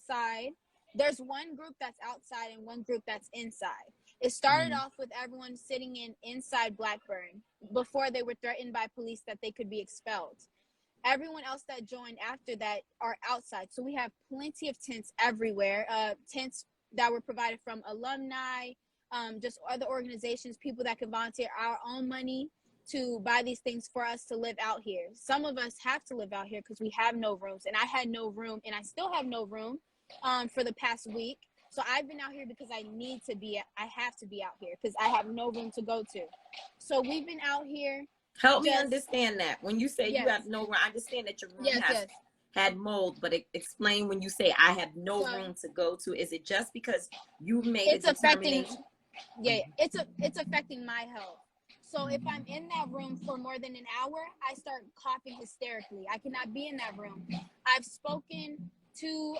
outside. There's one group that's outside and one group that's inside. It started off with everyone sitting inside Blackburn before they were threatened by police that they could be expelled. Everyone else that joined after that are outside. So we have plenty of tents everywhere. Tents that were provided from alumni, just other organizations, people that can volunteer our own money to buy these things for us to live out here. Some of us have to live out here because we have no rooms, and I had no room, and I still have no room for the past week. So I've been out here because I have to be out here because I have no room to go to. So we've been out here. Help me understand that. When you say yes. you have no room, I understand that your room yes. had mold, but explain when you say I have no room to go to. Is it just because you made a determination? It's affecting my health. So if I'm in that room for more than an hour, I start coughing hysterically. I cannot be in that room. I've spoken to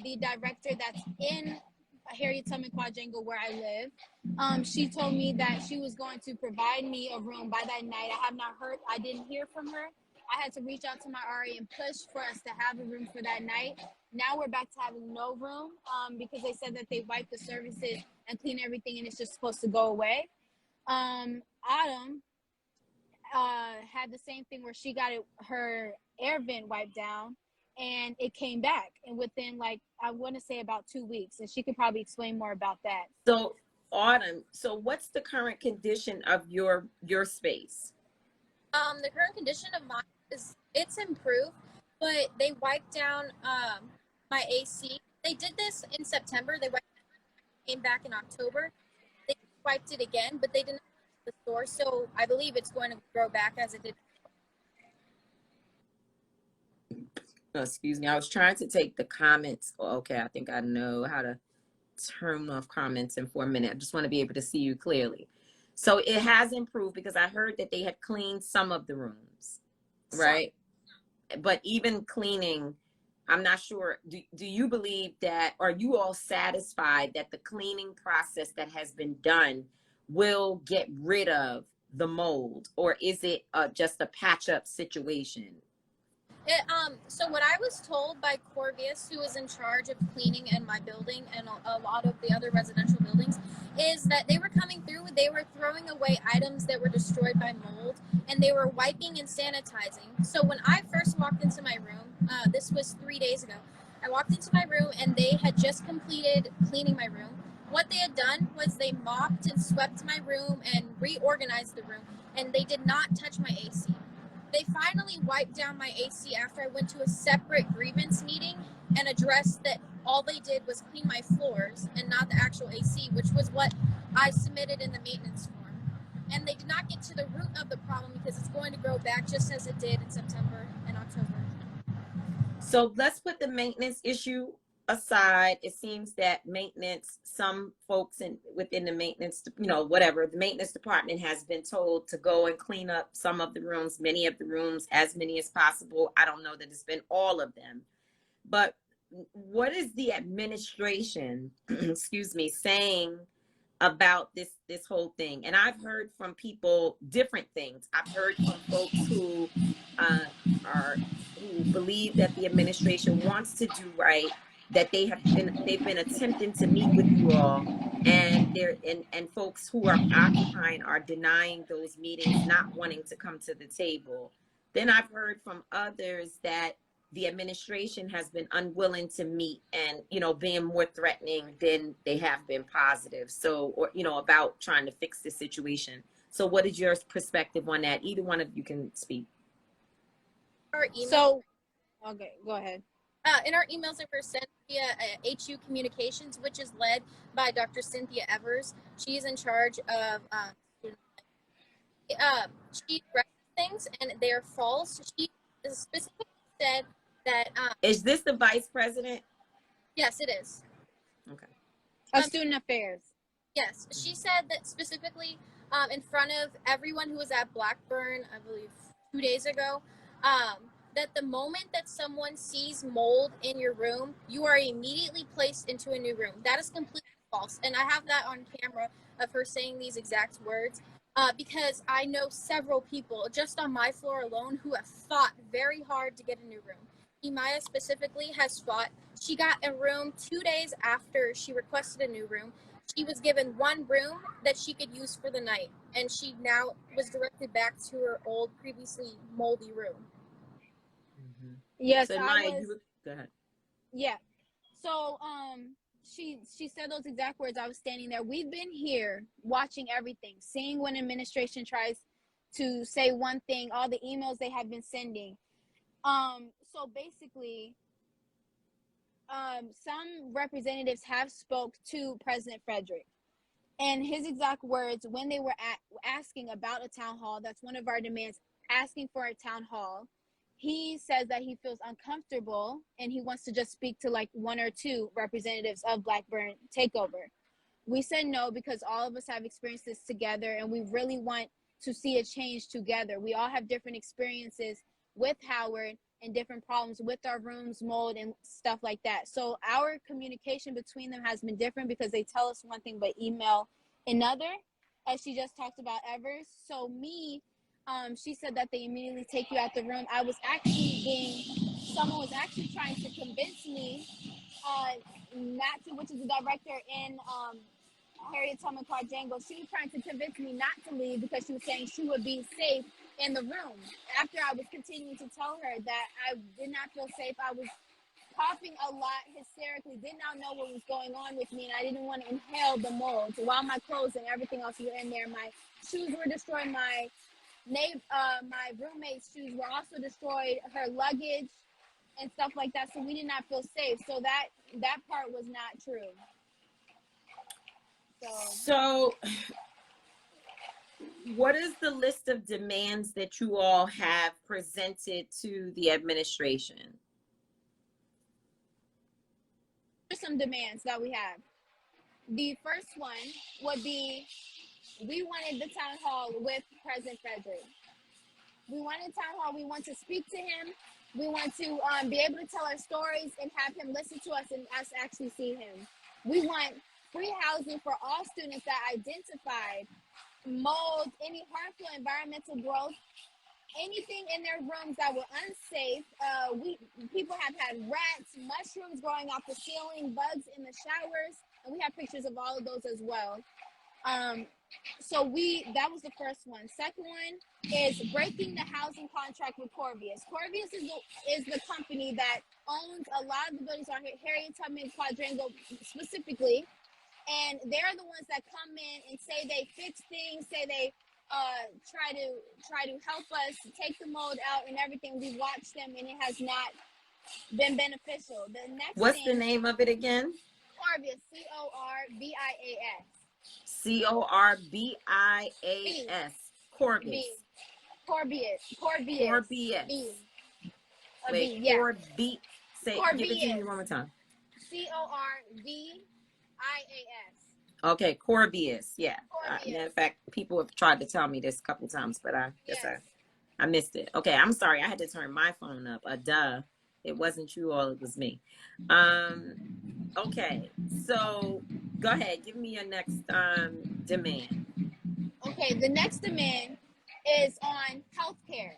the director that's in Harriet Tubman Quadrangle where I live. She told me that she was going to provide me a room by that night. I didn't hear from her. I had to reach out to my RA and push for us to have a room for that night. Now we're back to having no room because they said that they wiped the services and clean everything and it's just supposed to go away. Autumn had the same thing where she got her air vent wiped down and it came back, and within I want to say about 2 weeks, and she could probably explain more about that. So Autumn, so what's the current condition of your space? The current condition of mine is it's improved, but they wiped down my AC. They did this in September. Came back in October. They wiped it again, but they didn't the store, so I believe it's going to grow back as it did. Oh, excuse me, I was trying to take the comments. Okay, I think I know how to turn off comments in for a minute. I just want to be able to see you clearly. So it has improved because I heard that they had cleaned some of the rooms, right? But even cleaning, I'm not sure. Do you believe that, are you all satisfied that the cleaning process that has been done will get rid of the mold, or is it just a patch up situation? So what I was told by Corvius, who is in charge of cleaning in my building and a lot of the other residential buildings, is that they were coming through, they were throwing away items that were destroyed by mold, and they were wiping and sanitizing. So when I first walked into my room, this was 3 days ago, I walked into my room and they had just completed cleaning my room. What they had done was they mopped and swept my room and reorganized the room, and they did not touch my AC. They finally wiped down my AC after I went to a separate grievance meeting and addressed that all they did was clean my floors and not the actual AC, which was what I submitted in the maintenance form. And they did not get to the root of the problem because it's going to grow back just as it did in September and October. So let's put the maintenance issue aside. It seems that maintenance, some folks within the maintenance, whatever, the maintenance department has been told to go and clean up some of the rooms, many of the rooms, as many as possible. I don't know that it's been all of them, but what is the administration, excuse me, saying about this whole thing? And I've heard from people different things. I've heard from folks who who believe that the administration wants to do right, that they've been attempting to meet with you all, and folks who are occupying are denying those meetings, not wanting to come to the table. Then I've heard from others that the administration has been unwilling to meet and, being more threatening than they have been positive. So, or, about trying to fix the situation. So what is your perspective on that? Either one of you can speak. Okay, go ahead. In our emails that were sent via HU Communications, which is led by Dr. Cynthia Evers. She's in charge of she read things and they're false. She specifically said that is this the vice president? Yes, it is. Okay. Of student affairs. Yes, she said that specifically in front of everyone who was at Blackburn, I believe 2 days ago, that the moment that someone sees mold in your room, you are immediately placed into a new room. That is completely false. And I have that on camera of her saying these exact words because I know several people just on my floor alone who have fought very hard to get a new room. Imaya specifically has fought. She got a room 2 days after she requested a new room. She was given one room that she could use for the night, and she now was directed back to her old, previously moldy room. Mm-hmm. Yes, So I Maya, was. go ahead. Yeah. So she said those exact words. I was standing there. We've been here watching everything, seeing when administration tries to say one thing, all the emails they have been sending. So basically, some representatives have spoke to President Frederick, and his exact words when they were asking about a town hall. That's one of our demands, asking for a town hall. He says that he feels uncomfortable and he wants to just speak to like one or two representatives of Blackburn Takeover. We said no because all of us have experienced this together and we really want to see a change together. We all have different experiences with Howard and different problems with our rooms, mold, and stuff like that. So our communication between them has been different because they tell us one thing but email another, as she just talked about Evers. So she said that they immediately take you out the room. Someone was actually trying to convince me not to, which is the director in Harriet Tubman Quadrangle. She was trying to convince me not to leave because she was saying she would be safe in the room. After I was continuing to tell her that I did not feel safe, I was coughing a lot hysterically, did not know what was going on with me, and I didn't want to inhale the mold while my clothes and everything else were in there. My shoes were destroyed. My roommate's shoes were also destroyed. Her luggage and stuff like that. So we did not feel safe. So that part was not true. So what is the list of demands that you all have presented to the administration? There's some demands that we have. The first one would be, we wanted the town hall with President Frederick. We wanted town hall. We want to speak to him. We want to be able to tell our stories and have him listen to us and us actually see him. We want free housing for all students that identified mold, any harmful environmental growth, anything in their rooms that were unsafe. People have had rats, mushrooms growing off the ceiling, bugs in the showers, and we have pictures of all of those as well. That was the first one. Second one is breaking the housing contract with Corvius. Corvius is the company that owns a lot of the buildings on Harriet Tubman Quadrangle specifically, and they're the ones that come in and say they fix things, say they try to help us take the mold out and everything. We watched them, and it has not been beneficial. What's the name of it again? Corvius, Corbias. Corbias. Corbias. Corbias. Wait, yeah. Give it to me one more time. Corvias. Okay, Corbias. Yeah. Corbias. Matter of fact, people have tried to tell me this a couple times, but I guess I missed it. Okay, I'm sorry. I had to turn my phone up. Duh. It wasn't you all, it was me. Okay, so go ahead. Give me your next demand. Okay, the next demand is on healthcare.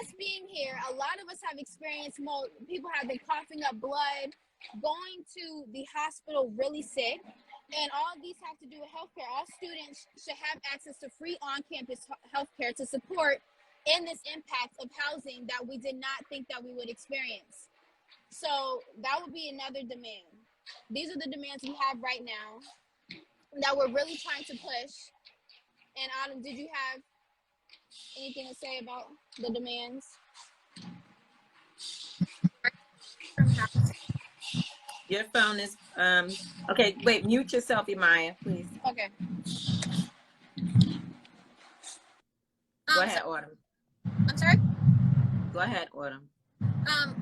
Us being here, a lot of us have experienced mold. People have been coughing up blood, going to the hospital really sick, and all of these have to do with healthcare. All students should have access to free on-campus healthcare to support in this impact of housing that we did not think that we would experience. So that would be another demand. These are the demands we have right now that we're really trying to push. And Autumn, did you have anything to say about the demands? Your phone is okay. Wait, mute yourself, Imaya, please. Okay. Go ahead, Autumn. I'm sorry? Go ahead, Autumn.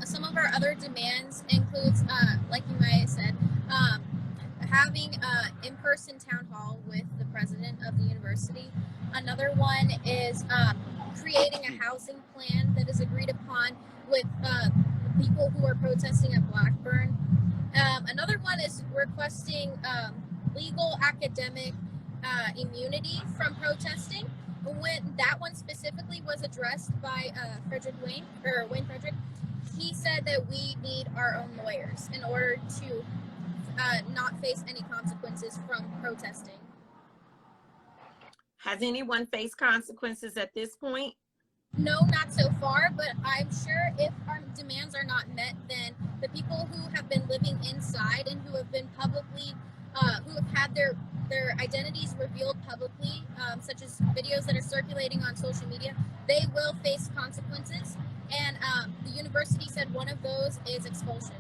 Some of our other demands includes, like you might have said, having in-person town hall with the president of the university. Another one is creating a housing plan that is agreed upon with people who are protesting at Blackburn. Another one is requesting legal academic immunity from protesting. When that one specifically was addressed by Wayne Frederick, he said that we need our own lawyers in order to not face any consequences from protesting. Has anyone faced consequences at this point? No, not so far, but I'm sure if our demands are not met, then the people who have been living inside and who have been publicly, who have had their identities revealed publicly, such as videos that are circulating on social media, they will face consequences. And the university said one of those is expulsion.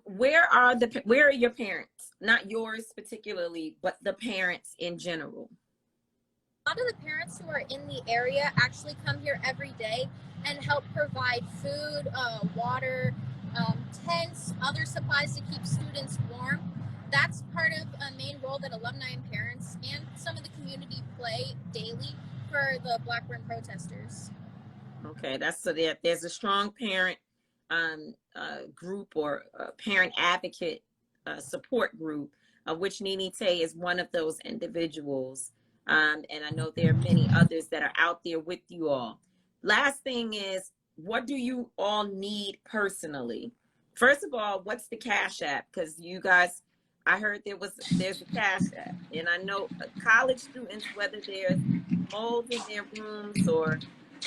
Where are your parents? Not yours particularly, but the parents in general. A lot of the parents who are in the area actually come here every day and help provide food, water, tents, other supplies to keep students warm. That's part of a main role that alumni and parents and some of the community play daily for the Blackburn protesters. Okay, that's so that there's a strong parent group or parent advocate support group, of which Nini Tay is one of those individuals. And I know there are many others that are out there with you all. Last thing is, what do you all need personally? First of all, what's the Cash App? Because you guys, I heard there's a Cash App, and I know college students, whether there's mold in their rooms or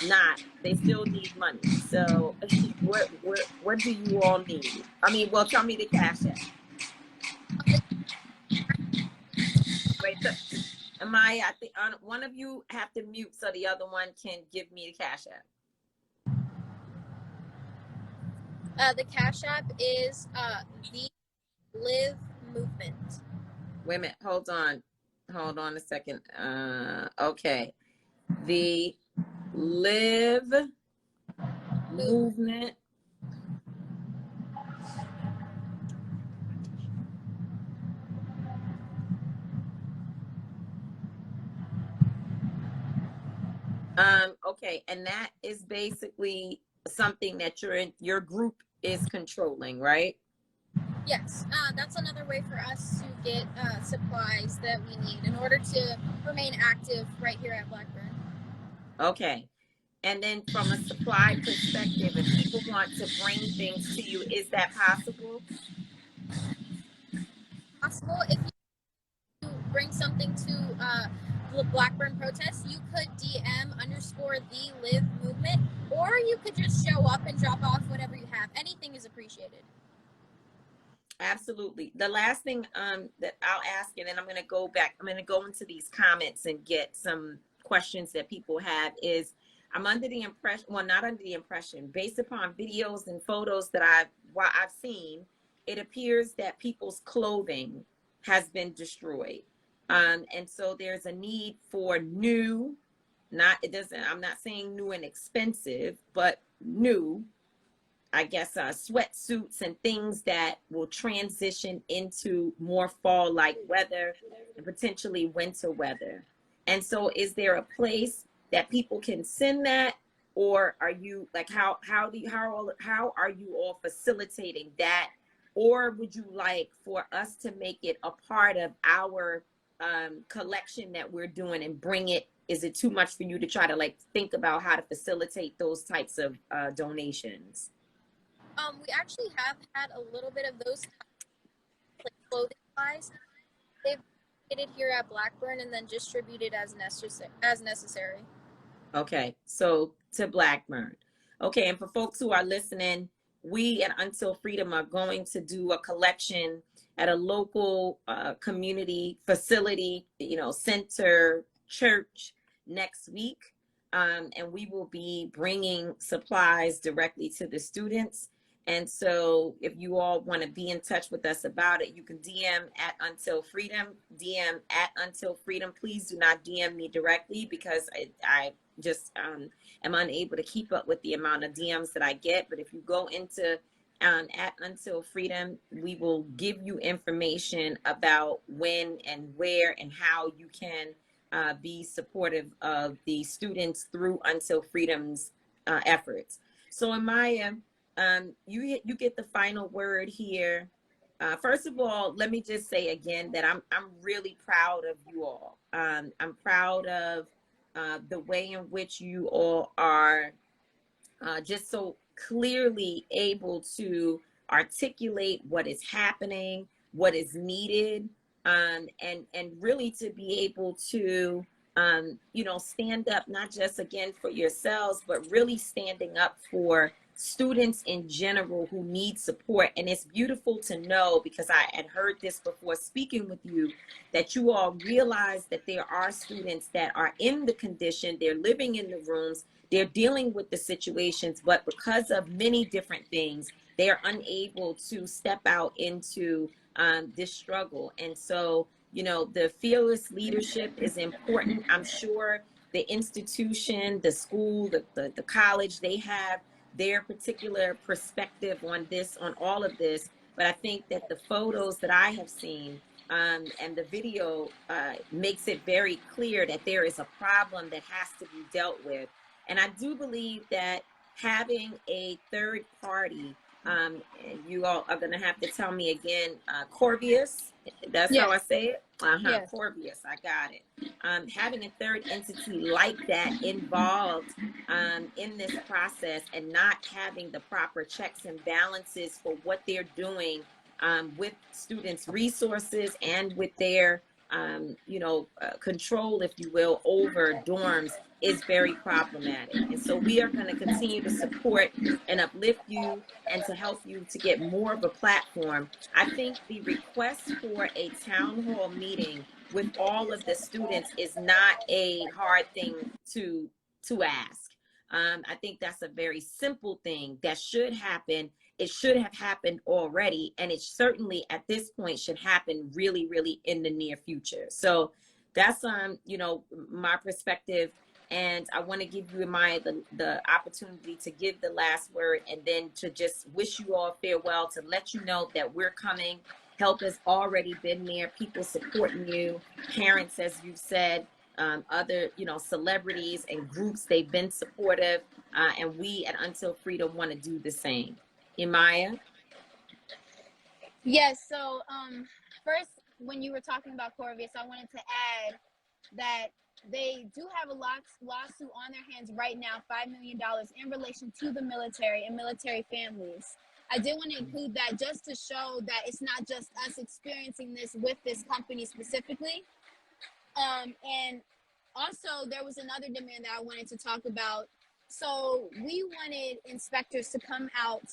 not, they still need money. So what do you all need? I mean, well, tell me the Cash App. Wait, so, I think one of you have to mute so the other one can give me the Cash App. The Cash App is the Live Movement. Wait a minute, hold on a second. Okay, the Live Movement. Okay, and that is basically something that your group is controlling, right? Yes, that's another way for us to get supplies that we need in order to remain active right here at Blackburn. Okay. And then from a supply perspective, if people want to bring things to you, is that possible? Possible. If you bring something to the Blackburn protest, you could DM _the Live Movement, or you could just show up and drop off whatever you have. Anything is appreciated. Absolutely. The last thing that I'll ask, and then I'm going to go back, I'm going to go into these comments and get some questions that people have, is I'm under the impression, well, not under the impression, based upon videos and photos that I've seen, it appears that people's clothing has been destroyed. And so there's a need for new, I'm not saying new and expensive, but new, I guess, sweatsuits and things that will transition into more fall-like weather and potentially winter weather. And so is there a place that people can send that, or are you like, how are you all facilitating that? Or would you like for us to make it a part of our collection that we're doing and bring it? Is it too much for you to try to like think about how to facilitate those types of donations? We actually have had a little bit of those like clothing buys. They've created here at Blackburn and then distributed as necessary. Okay, so to Blackburn. Okay, and for folks who are listening, we at Until Freedom are going to do a collection at a local community facility, center, church next week. And we will be bringing supplies directly to the students. And so if you all want to be in touch with us about it, you can DM at Until Freedom, DM at Until Freedom. Please do not DM me directly because I just am unable to keep up with the amount of DMs that I get. But if you go into at Until Freedom, we will give you information about when and where and how you can be supportive of the students through Until Freedom's efforts. So Amaya, you get the final word here. First of all, let me just say again that I'm really proud of you all. I'm proud of the way in which you all are just so clearly able to articulate what is happening, what is needed, and really to be able to stand up not just again for yourselves, but really standing up for students in general who need support. And it's beautiful to know, because I had heard this before speaking with you, that you all realize that there are students that are in the condition, they're living in the rooms, they're dealing with the situations, but because of many different things, they are unable to step out into this struggle. And so, the fearless leadership is important. I'm sure the institution, the school, the college, they have their particular perspective on this, on all of this. But I think that the photos that I have seen and the video makes it very clear that there is a problem that has to be dealt with. And I do believe that having a third party, and you all are going to have to tell me again, Corvius, that's how I say it? Yes. Corvius, I got it. Having a third entity like that involved in this process, and not having the proper checks and balances for what they're doing with students' resources and with their control, if you will, over dorms is very problematic. And so we are going to continue to support and uplift you and to help you to get more of a platform. I think the request for a town hall meeting with all of the students is not a hard thing to ask. I think that's a very simple thing that should happen. It should have happened already, and it certainly at this point should happen really, really in the near future. So that's my perspective, and I want to give you the opportunity to give the last word, and then to just wish you all farewell, to let you know that we're coming. Help has already been there, people supporting you, parents, as you've said, other celebrities and groups, they've been supportive, and we at Until Freedom want to do the same. Imaya? Yes. So first, when you were talking about Corvius, I wanted to add that they do have a lawsuit on their hands right now, $5 million, in relation to the military and military families. I did want to include that just to show that it's not just us experiencing this with this company specifically. And also, there was another demand that I wanted to talk about. So we wanted inspectors to come out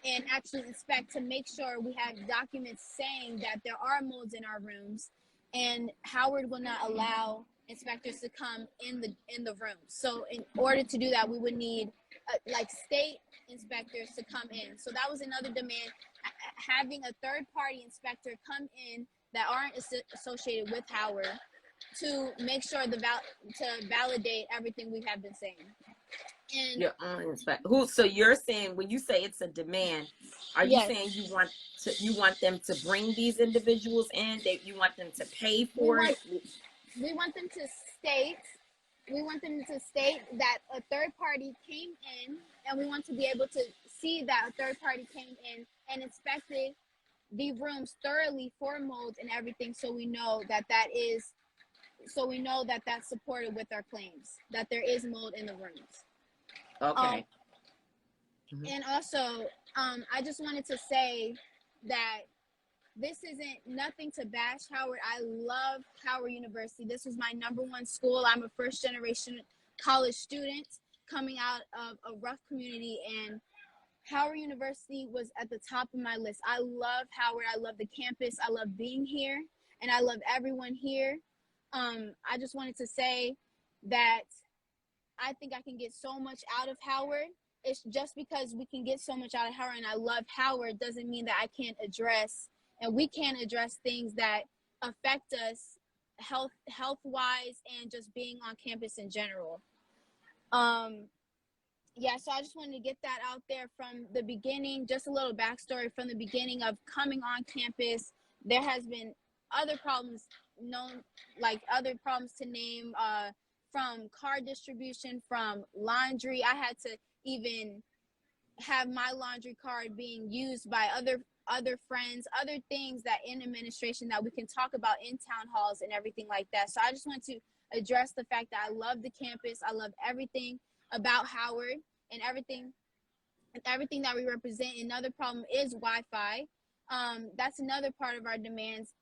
and actually inspect, to make sure we have documents saying that there are molds in our rooms, and Howard will not allow inspectors to come in the room. So in order to do that, we would need state inspectors to come in. So that was another demand, having a third party inspector come in that aren't associated with Howard, to make sure to validate everything we have been saying. And Your own inspector. So you're saying, when you say it's a demand, are you saying you want them to bring these individuals in? That you want them to pay for it? We want them to state. We want them to state that a third party came in, and we want to be able to see that a third party came in and inspected the rooms thoroughly for molds and everything, so we know that that's supported with our claims, that there is mold in the rooms. Okay. And also, I just wanted to say that this isn't nothing to bash Howard. I love Howard University. This was my #1 school. I'm a first generation college student coming out of a rough community, and Howard University was at the top of my list. I love Howard. I love the campus. I love being here, and I love everyone here. I just wanted to say that I think I can get so much out of Howard. It's just because we can get so much out of Howard and I love Howard doesn't mean that I can't address, and we can't address, things that affect us health-wise and just being on campus in general. Yeah, so I just wanted to get that out there from the beginning, just a little backstory from the beginning of coming on campus. There has been other problems other problems to name, from card distribution, from laundry. I had to even have my laundry card being used by other friends, other things that in administration that we can talk about in town halls and everything like that. So I just want to address the fact that I love the campus. I love everything about Howard and everything and everything that we represent. Another problem is Wi-Fi. That's another part of our demands.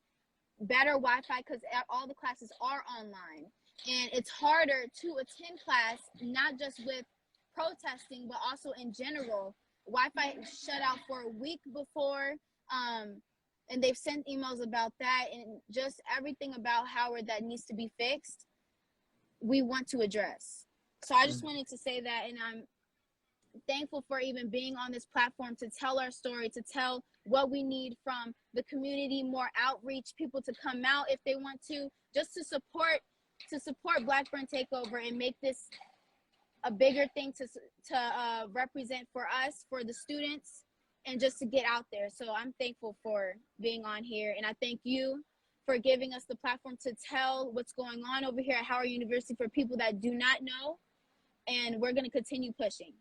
Better Wi-Fi, because all the classes are online, and it's harder to attend class, not just with protesting, but also in general. Wi-Fi shut out for a week before, and they've sent emails about that, and just everything about Howard that needs to be fixed, we want to address. So I just wanted to say that, and I'm thankful for even being on this platform to tell our story, to tell what we need from the community, more outreach, people to come out if they want to, just to support Blackburn Takeover and make this a bigger thing to represent for us, for the students, and just to get out there. So I'm thankful for being on here, and I thank you for giving us the platform to tell what's going on over here at Howard University for people that do not know, and we're going to continue pushing.